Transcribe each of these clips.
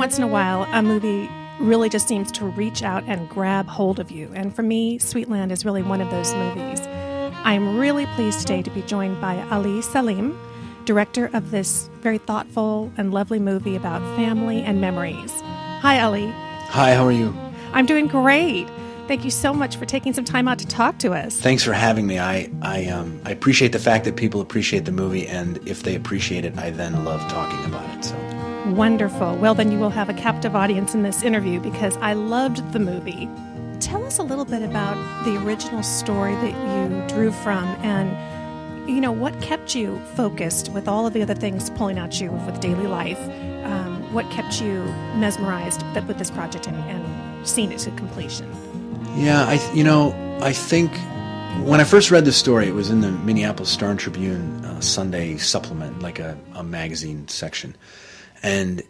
once in a while, a movie really just seems to reach out and grab hold of you. And for me, Sweetland is really one of those movies. I'm really pleased today to be joined by Ali Selim, director of this very thoughtful and lovely movie about family and memories. Hi, Ali. Hi, how are you? I'm doing great. Thank you so much for taking some time out to talk to us. Thanks for having me. I appreciate the fact that people appreciate the movie, and if they appreciate it, I then love talking about it. So wonderful. Well, then you will have a captive audience in this interview because I loved the movie. Tell us a little bit about the original story that you drew from, and what kept you focused with all of the other things pulling at you with daily life. What kept you mesmerized with this project and seeing it to completion? Yeah, I think when I first read the story, it was in the Minneapolis Star-Tribune Sunday supplement, like a magazine section. And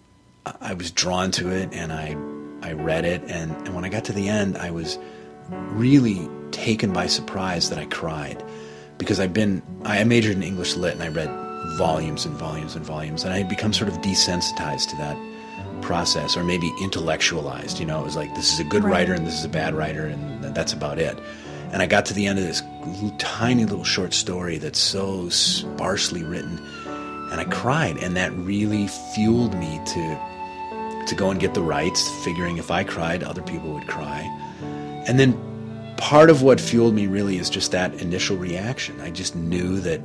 I was drawn to it, and I read it, and when I got to the end, I was really taken by surprise that I cried. Because I majored in English Lit, and I read volumes and volumes and volumes, and I had become sort of desensitized to that process, or maybe intellectualized. It was like, this is a good writer and this is a bad writer, and that's about it. And I got to the end of this tiny little short story that's so sparsely written, and I cried, and that really fueled me to go and get the rights, figuring if I cried, other people would cry. And then part of what fueled me really is just that initial reaction. I just knew that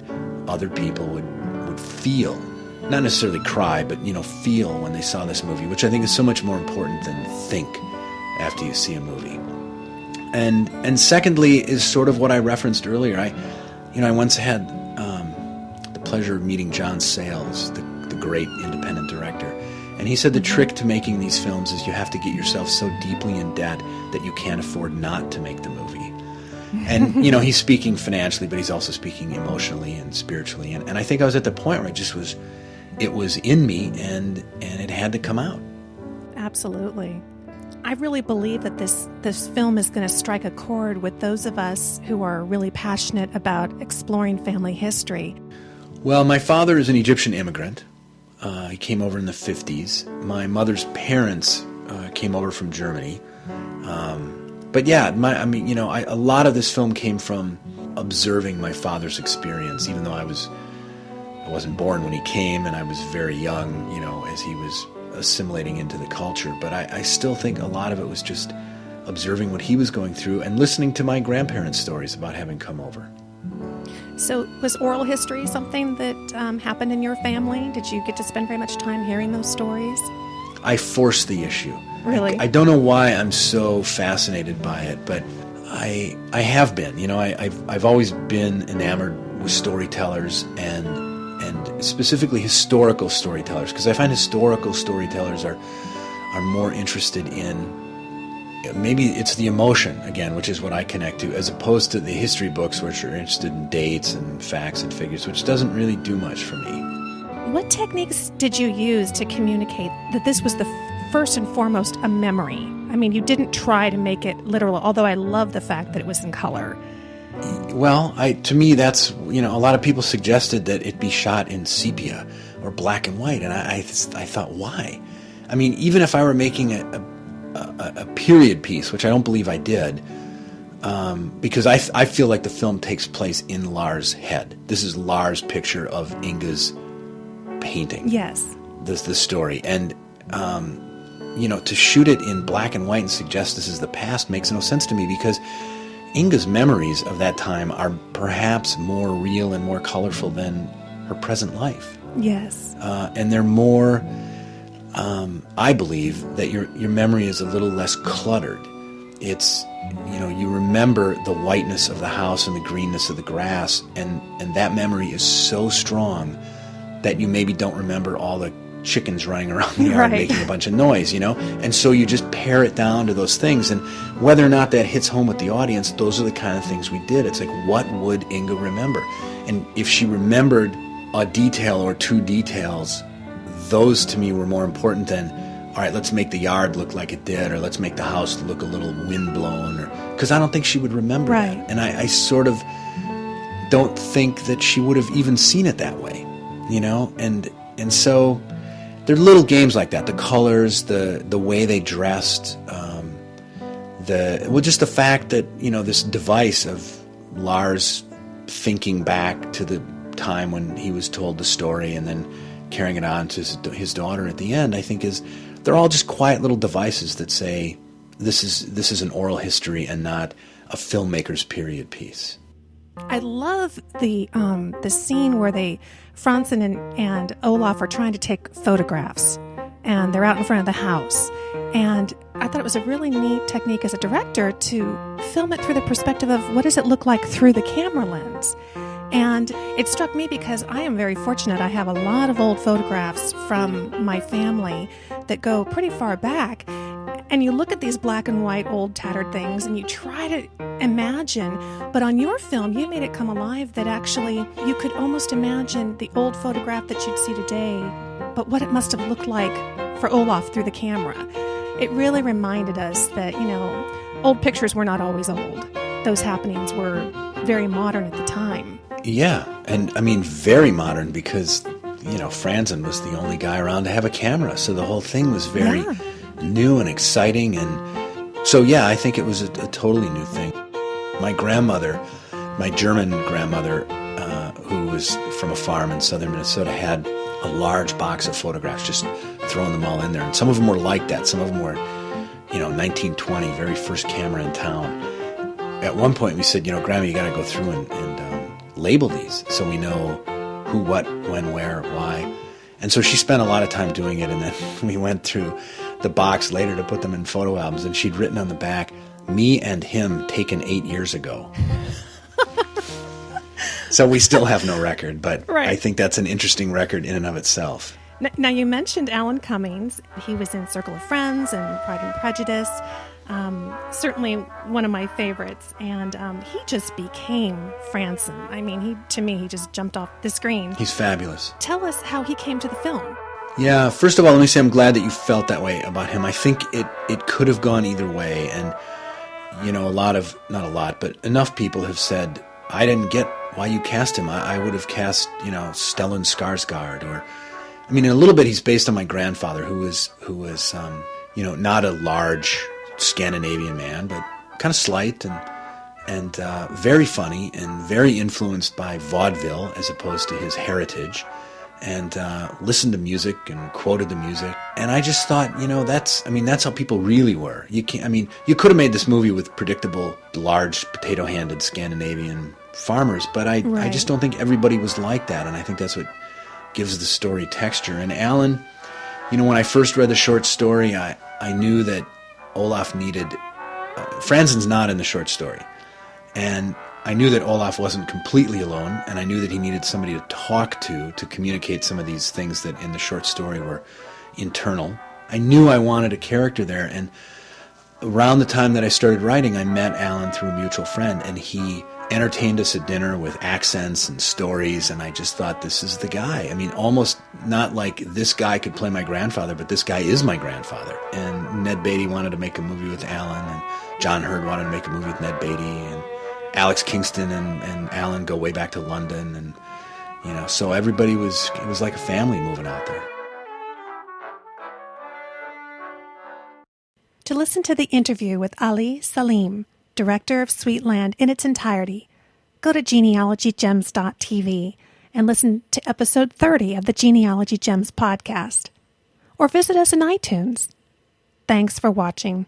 other people would feel, not necessarily cry, but feel when they saw this movie, which I think is so much more important than think after you see a movie. And secondly is sort of what I referenced earlier. I once had the pleasure of meeting John Sayles, the great independent director, and he said the trick to making these films is you have to get yourself so deeply in debt that you can't afford not to make the movie. And, he's speaking financially, but he's also speaking emotionally and spiritually. And I think I was at the point where it was in me, and it had to come out. Absolutely. I really believe that this film is going to strike a chord with those of us who are really passionate about exploring family history. Well, my father is an Egyptian immigrant. He came over in the 50s. My mother's parents came over from Germany. But yeah, a lot of this film came from observing my father's experience, even though I wasn't born when he came, and I was very young, as he was assimilating into the culture. But I still think a lot of it was just observing what he was going through and listening to my grandparents' stories about having come over. So was oral history something that happened in your family? Did you get to spend very much time hearing those stories? I forced the issue. Really? I don't know why I'm so fascinated by it, but I have been. I've always been enamored with storytellers and specifically historical storytellers, because I find historical storytellers are more interested in, maybe it's the emotion, again, which is what I connect to, as opposed to the history books, which are interested in dates and facts and figures, which doesn't really do much for me. What techniques did you use to communicate that this was the first and foremost a memory? I mean, you didn't try to make it literal, although I love the fact that it was in color. Well, to me, that's, a lot of people suggested that it be shot in sepia or black and white, and I thought, why? I mean, even if I were making a period piece, which I don't believe I did, because I feel like the film takes place in Lars' head. This is Lars' picture of Inga's painting. Yes. This story. And, to shoot it in black and white and suggest this is the past makes no sense to me, because Inga's memories of that time are perhaps more real and more colorful than her present life. Yes. And they're more, I believe, that your memory is a little less cluttered. It's, you remember the whiteness of the house and the greenness of the grass, and that memory is so strong that you maybe don't remember all the chickens running around the yard making a bunch of noise, And so you just pare it down to those things. And whether or not that hits home with the audience, those are the kind of things we did. It's like, what would Inga remember? And if she remembered a detail or two details, those to me were more important than, all right, let's make the yard look like it did, or let's make the house look a little windblown, because I don't think she would remember that. And I sort of don't think that she would have even seen it that way, And so they're little games like that. The colors, the way they dressed, just the fact that, this device of Lars thinking back to the time when he was told the story and then carrying it on to his daughter at the end, I think they're all just quiet little devices that say this is an oral history and not a filmmaker's period piece. I love the scene where Franzen and Olaf are trying to take photographs, and they're out in front of the house. And I thought it was a really neat technique as a director to film it through the perspective of what does it look like through the camera lens. And it struck me because I am very fortunate. I have a lot of old photographs from my family that go pretty far back. And you look at these black and white old tattered things and you try to imagine, but on your film you made it come alive that actually you could almost imagine the old photograph that you'd see today, but what it must have looked like for Olaf through the camera. It really reminded us that, old pictures were not always old. Those happenings were very modern at the time. Yeah, and I mean very modern because, Franzen was the only guy around to have a camera, so the whole thing was very new and exciting, and so I think it was a totally new thing. My grandmother, my German grandmother, who was from a farm in southern Minnesota, had a large box of photographs, just throwing them all in there, and some of them were like that. Some of them were, 1920, very first camera in town. At one point we said, Grandma, you got to go through and label these so we know who, what, when, where, why. And so she spent a lot of time doing it, and then we went through the box later to put them in photo albums, and she'd written on the back, "Me and him taken 8 years ago." So we still have no record, but I think that's an interesting record in and of itself. Now, you mentioned Alan Cummings. He was in Circle of Friends and Pride and Prejudice. Certainly one of my favorites. And he just became Franzen. I mean, he just jumped off the screen. He's fabulous. Tell us how he came to the film. Yeah, first of all, let me say I'm glad that you felt that way about him. I think it could have gone either way. And, not a lot, but enough people have said, I didn't get why you cast him. I would have cast, Stellan Skarsgård, or, in a little bit he's based on my grandfather, who was not a large Scandinavian man, but kind of slight and very funny and very influenced by vaudeville as opposed to his heritage, and listened to music and quoted the music. And I just thought, that's how people really were. You could have made this movie with predictable, large, potato-handed Scandinavian farmers, but I just don't think everybody was like that, and I think that's what gives the story texture. And Alan, when I first read the short story, I knew that Olaf needed... Franzen's not in the short story, and I knew that Olaf wasn't completely alone, and I knew that he needed somebody to talk to communicate some of these things that in the short story were internal. I knew I wanted a character there, and around the time that I started writing, I met Alan through a mutual friend, and he entertained us at dinner with accents and stories, and I just thought, this is the guy. Almost not like this guy could play my grandfather, but this guy is my grandfather. And Ned Beatty wanted to make a movie with Alan, and John Hurd wanted to make a movie with Ned Beatty, and Alex Kingston and Alan go way back to London, and so everybody it was like a family moving out there. To listen to the interview with Ali Selim, director of Sweetland, in its entirety, go to genealogygems.tv and listen to episode 30 of the Genealogy Gems podcast, or visit us in iTunes. Thanks for watching.